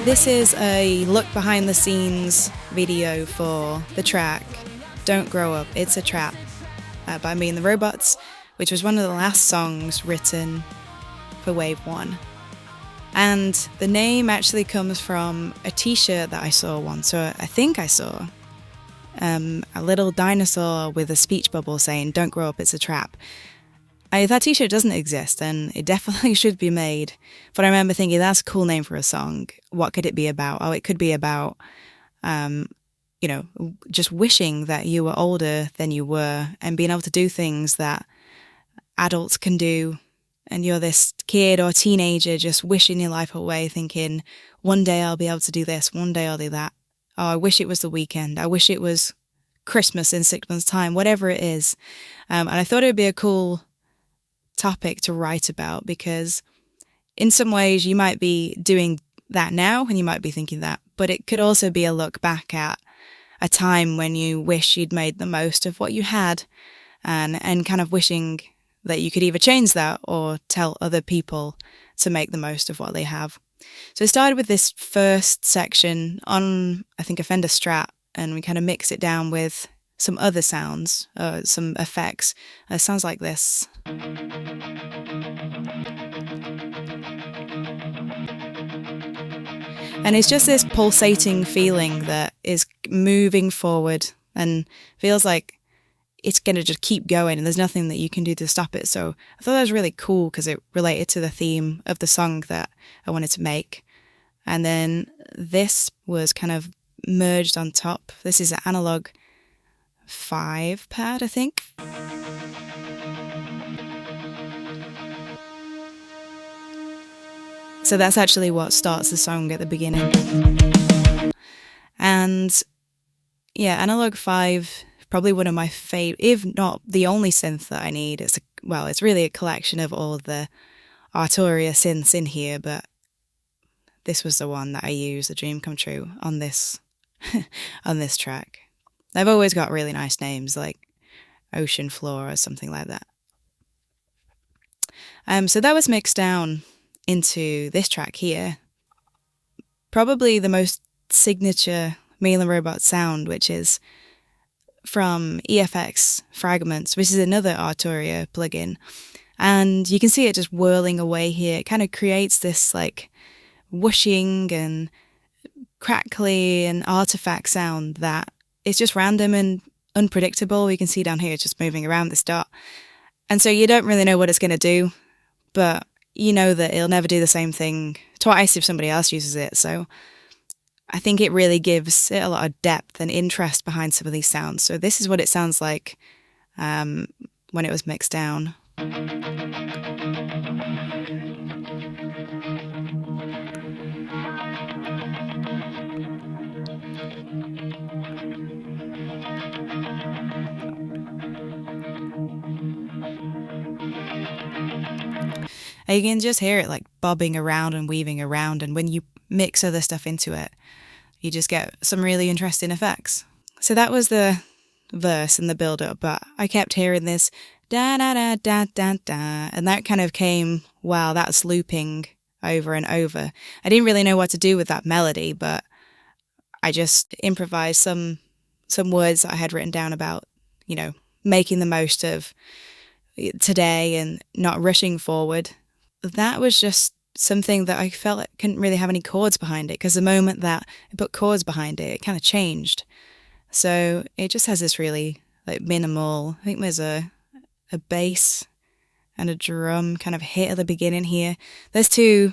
This is a look behind the scenes video for the track Don't Grow Up, It's a Trap by Me and the Robots, which was one of the last songs written for Wave 1. And the name actually comes from a t-shirt that I saw once. So I think I saw a little dinosaur with a speech bubble saying, "Don't grow up, it's a trap." That t-shirt doesn't exist, and it definitely should be made. But I remember thinking, that's a cool name for a song. What could it be about? Oh, it could be about, just wishing that you were older than you were and being able to do things that adults can do. And you're this kid or teenager just wishing your life away, thinking, one day I'll be able to do this, one day I'll do that. Oh, I wish it was the weekend. I wish it was Christmas in 6 months' time, whatever it is. And I thought it would be a cool topic to write about, because in some ways you might be doing that now and you might be thinking that, but it could also be a look back at a time when you wish you'd made the most of what you had, and kind of wishing that you could either change that or tell other people to make the most of what they have. So it started with this first section on, I think, a Fender Strat, and we kind of mix it down with some other sounds, some effects. It sounds like this. And it's just this pulsating feeling that is moving forward and feels like it's going to just keep going and there's nothing that you can do to stop it. So I thought that was really cool because it related to the theme of the song that I wanted to make. And then this was kind of merged on top. This is an analog 5 pad, I think. So that's actually what starts the song at the beginning. And yeah, analog 5, probably one of my favorite, if not the only synth that I need. It's really a collection of all the Arturia synths in here, but this was the one that I used, the dream come true, on this on this track. They've always got really nice names, like Ocean Floor or something like that. So that was mixed down into this track here. Probably the most signature Me and the Robot sound, which is from EFX Fragments, which is another Arturia plugin. And you can see it just whirling away here. It kind of creates this like whooshing and crackly and artifact sound that it's just random and unpredictable. You can see down here it's just moving around this dot. And so you don't really know what it's going to do, but you know that it'll never do the same thing twice if somebody else uses it. So I think it really gives it a lot of depth and interest behind some of these sounds. So this is what it sounds like when it was mixed down. And you can just hear it like bobbing around and weaving around, and when you mix other stuff into it, you just get some really interesting effects. So that was the verse and the build-up, but I kept hearing this da-da-da-da-da-da, and that kind of came while that's looping over and over. I didn't really know what to do with that melody, but I just improvised some words that I had written down about, making the most of today and not rushing forward. That was just something that I felt it couldn't really have any chords behind it, because the moment that I put chords behind it, it kind of changed. So it just has this really like minimal, I think there's a bass and a drum kind of hit at the beginning here. There's two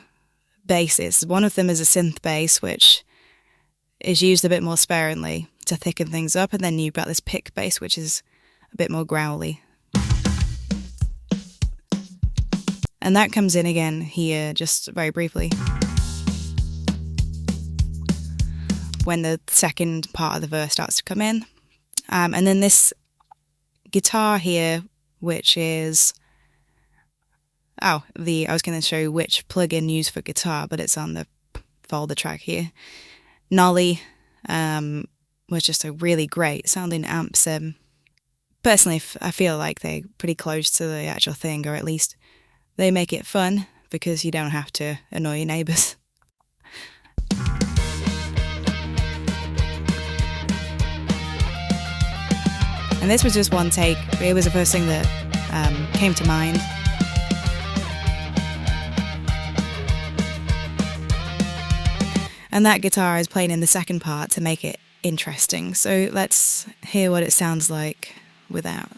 basses. One of them is a synth bass, which is used a bit more sparingly to thicken things up. And then you've got this pick bass, which is a bit more growly. And that comes in again here just very briefly, when the second part of the verse starts to come in. And then this guitar here, which is, I was going to show you which plugin used for guitar, but it's on the folder track here. Nolly was just a really great sounding amp sim. Personally, I feel like they're pretty close to the actual thing, or at least they make it fun because you don't have to annoy your neighbours. And this was just one take. It was the first thing that came to mind. And that guitar is playing in the second part to make it interesting. So let's hear what it sounds like without.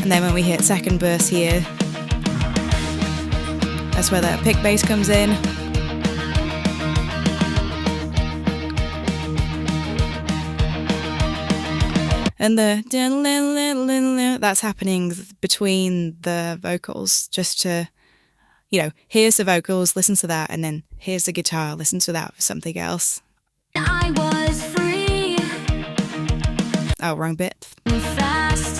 And then when we hit second verse here, that's where that pick bass comes in. And the that's happening between the vocals, just to, you know, here's the vocals, listen to that, and then here's the guitar, listen to that for something else. I was free. Oh, wrong bit. Fast.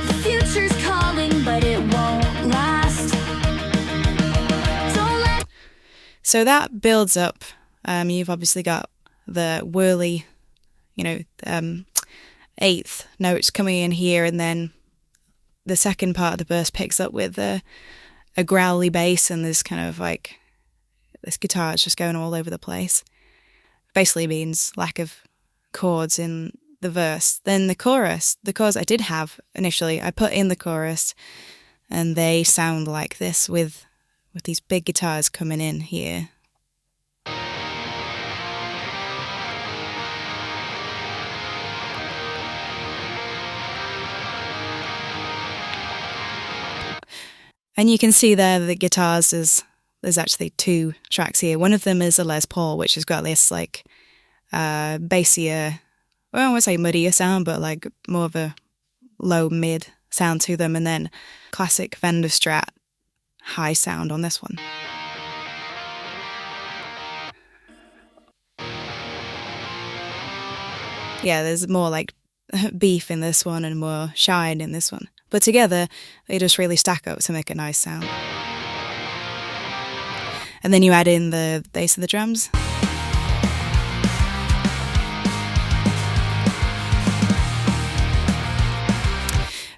The future's calling, but it won't last. Don't let. So that builds up. You've obviously got the whirly, you know, eighth notes coming in here, and then the second part of the verse picks up with a growly bass, and there's kind of like this guitar is just going all over the place. Basically means lack of chords in the verse. Then the chorus I did have initially, I put in the chorus, and they sound like this with these big guitars coming in here. And you can see there the guitars, there's actually two tracks here. One of them is a Les Paul, which has got this like bassier, well, I won't say muddier sound, but like more of a low mid sound to them. And then classic Fender Strat high sound on this one. Yeah, there's more like beef in this one and more shine in this one. But together, they just really stack up to make a nice sound. And then you add in the bass and the drums.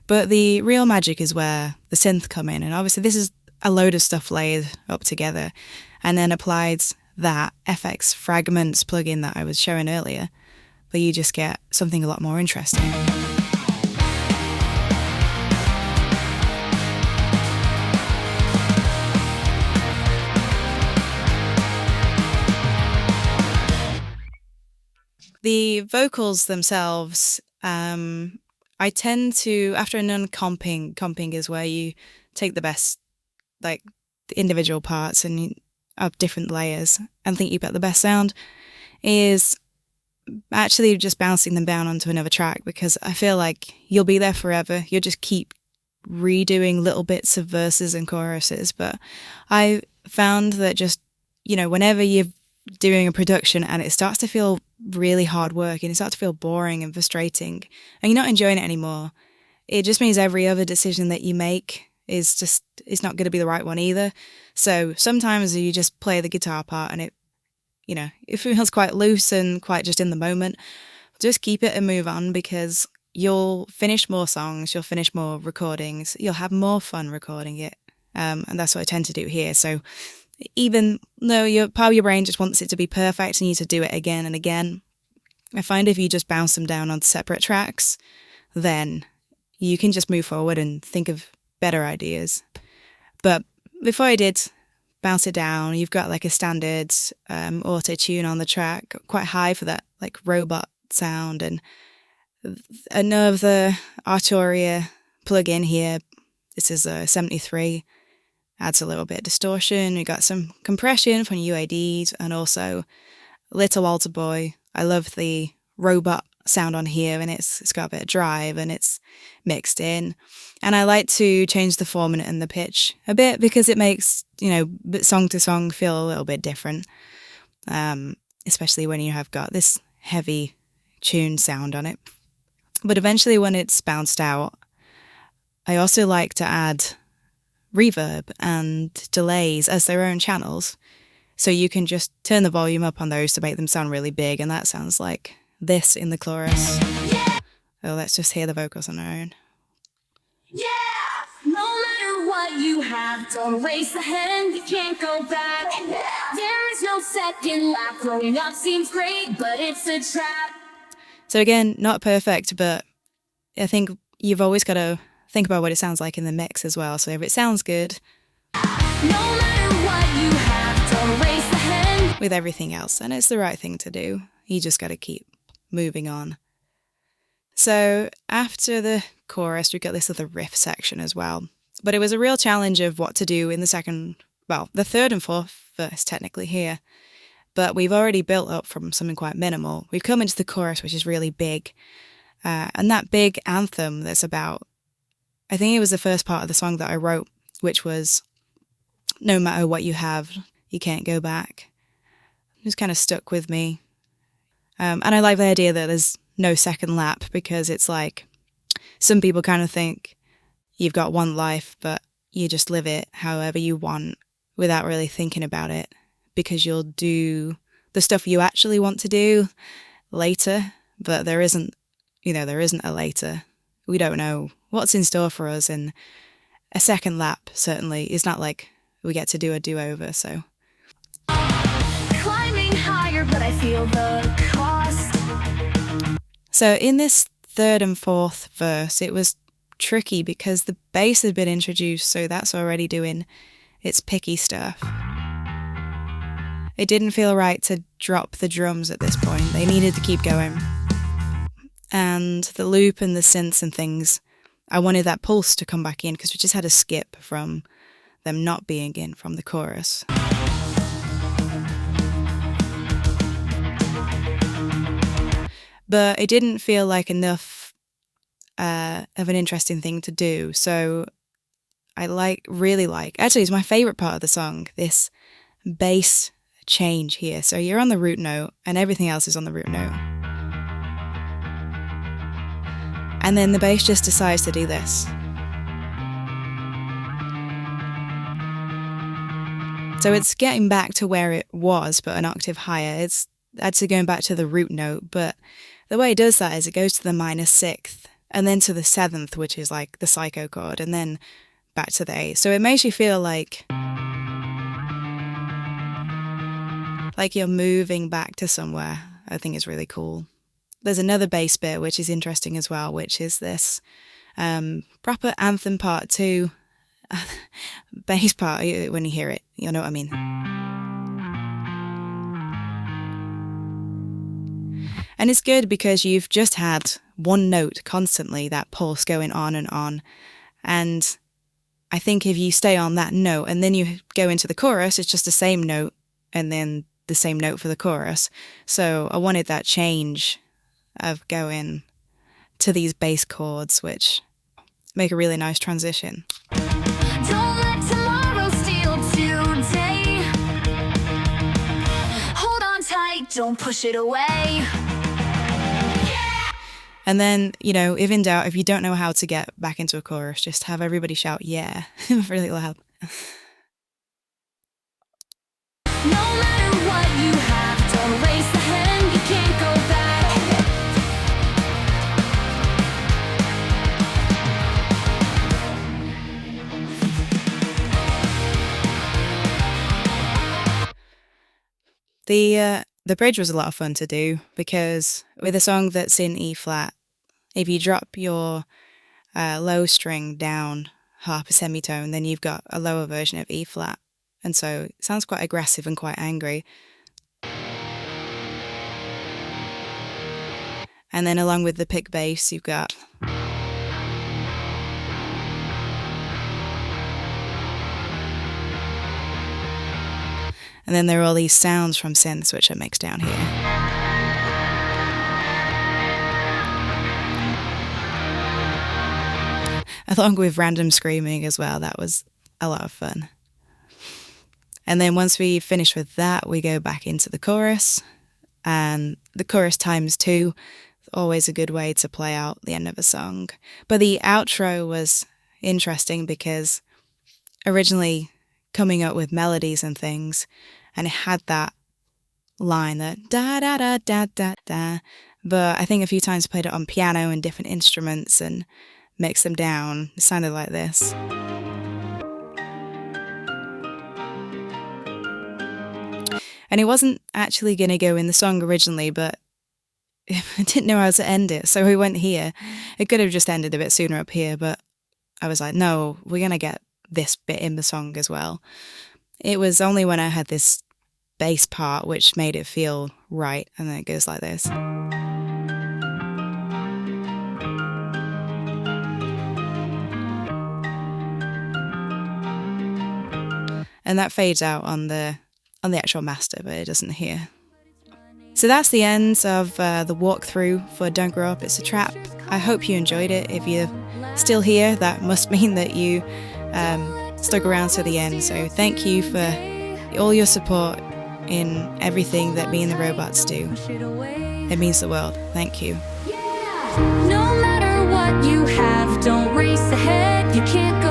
But the real magic is where the synth come in. And obviously this is a load of stuff layered up together and then applied that FX Fragments plugin that I was showing earlier. But you just get something a lot more interesting. The vocals themselves, I tend to, after a non-comping is where you take the best, like the individual parts and of different layers and think you've got the best sound, is actually just bouncing them down onto another track, because I feel like you'll be there forever. You'll just keep redoing little bits of verses and choruses. But I found that just, you know, whenever you're doing a production and it starts to feel really hard work and it starts to feel boring and frustrating and you're not enjoying it anymore, it just means every other decision that you make is just, it's not going to be the right one either. So sometimes you just play the guitar part and it, you know, it feels quite loose and quite just in the moment. Just keep it and move on, because you'll finish more songs, you'll finish more recordings, you'll have more fun recording it. And that's what I tend to do here. So even though your part of your brain just wants it to be perfect and you to do it again and again, I find if you just bounce them down on separate tracks, then you can just move forward and think of better ideas. But before I did bounce it down, you've got like a standard auto tune on the track, quite high for that like robot sound, and another Arturia plug-in here. This is a 73. Adds a little bit of distortion. We got some compression from UADs and also Little Altar Boy. I love the robot sound on here, and it's got a bit of drive and it's mixed in. And I like to change the form and the pitch a bit, because it makes, you know, song to song feel a little bit different. Especially when you have got this heavy tune sound on it. But eventually when it's bounced out, I also like to add reverb and delays as their own channels. So you can just turn the volume up on those to make them sound really big, and that sounds like this in the chorus. Yeah. Oh, let's just hear the vocals on their own. Yeah. No matter matter what you have, don't raise the hand, you can't go back. There is no second lap. Growing up seems great, but it's a trap. So again, not perfect, but I think you've always got to think about what it sounds like in the mix as well. So if it sounds good, No matter what you have, don't raise the hand. with everything else, and it's the right thing to do. You just got to keep moving on. So after the chorus, we got this other riff section as well. But it was a real challenge of what to do in the third and fourth verse technically here. But we've already built up from something quite minimal. We've come into the chorus, which is really big. And that big anthem that's about, I think it was the first part of the song that I wrote, which was, no matter what you have, you can't go back. It was kind of stuck with me. And I like the idea that there's no second lap, because it's like, some people kind of think you've got one life, but you just live it however you want without really thinking about it, because you'll do the stuff you actually want to do later, but there isn't a later. We don't know what's in store for us, and a second lap certainly is not like we get to do a do-over, so. Climbing higher, but I feel the cost. So in this third and fourth verse, it was tricky because the bass had been introduced, so that's already doing its picky stuff. It didn't feel right to drop the drums at this point. They needed to keep going. And the loop and the synths and things, I wanted that pulse to come back in, because we just had a skip from them not being in from the chorus. But it didn't feel like enough of an interesting thing to do. So I really like, actually it's my favourite part of the song, this bass change here. So you're on the root note and everything else is on the root note. And then the bass just decides to do this. So it's getting back to where it was, but an octave higher. It's actually going back to the root note, but the way it does that is it goes to the minor sixth, and then to the seventh, which is like the psycho chord, and then back to the eighth. So it makes you feel like you're moving back to somewhere. I think it's really cool. There's another bass bit which is interesting as well, which is this proper anthem part 2 bass part. When you hear it, you know what I mean. And it's good because you've just had one note constantly, that pulse going on. And I think if you stay on that note and then you go into the chorus, it's just the same note and then the same note for the chorus. So I wanted that change of going to these bass chords, which make a really nice transition. Don't let tomorrow steal today. Hold on tight, don't push it away. And then, if in doubt, if you don't know how to get back into a chorus, just have everybody shout, yeah, really loud. No matter what you have, don't raise the hand, you can't go back. The bridge was a lot of fun to do, because with a song that's in E flat, if you drop your low string down half a semitone, then you've got a lower version of E flat. And so it sounds quite aggressive and quite angry. And then along with the pick bass, you've got... And then there are all these sounds from synths which are mixed down here. Along with random screaming as well. That was a lot of fun. And then once we finish with that, we go back into the chorus. And the chorus times 2 is always a good way to play out the end of a song. But the outro was interesting because originally coming up with melodies and things, and it had that line that da da da da da da. But I think a few times I played it on piano and different instruments and mixed them down. It sounded like this. And it wasn't actually going to go in the song originally, but I didn't know how to end it, so we went here. It could have just ended a bit sooner up here, but I was like, no, we're going to get this bit in the song as well. It was only when I had this bass part which made it feel right, and then it goes like this. And that fades out on the actual master, but it doesn't here. So that's the end of the walkthrough for Don't Grow Up, It's a Trap. I hope you enjoyed it. If you're still here, that must mean that you stuck around to the end. So thank you for all your support in everything that me and the robots do. It means the world. Thank you. No matter what you have, don't race ahead. You can't go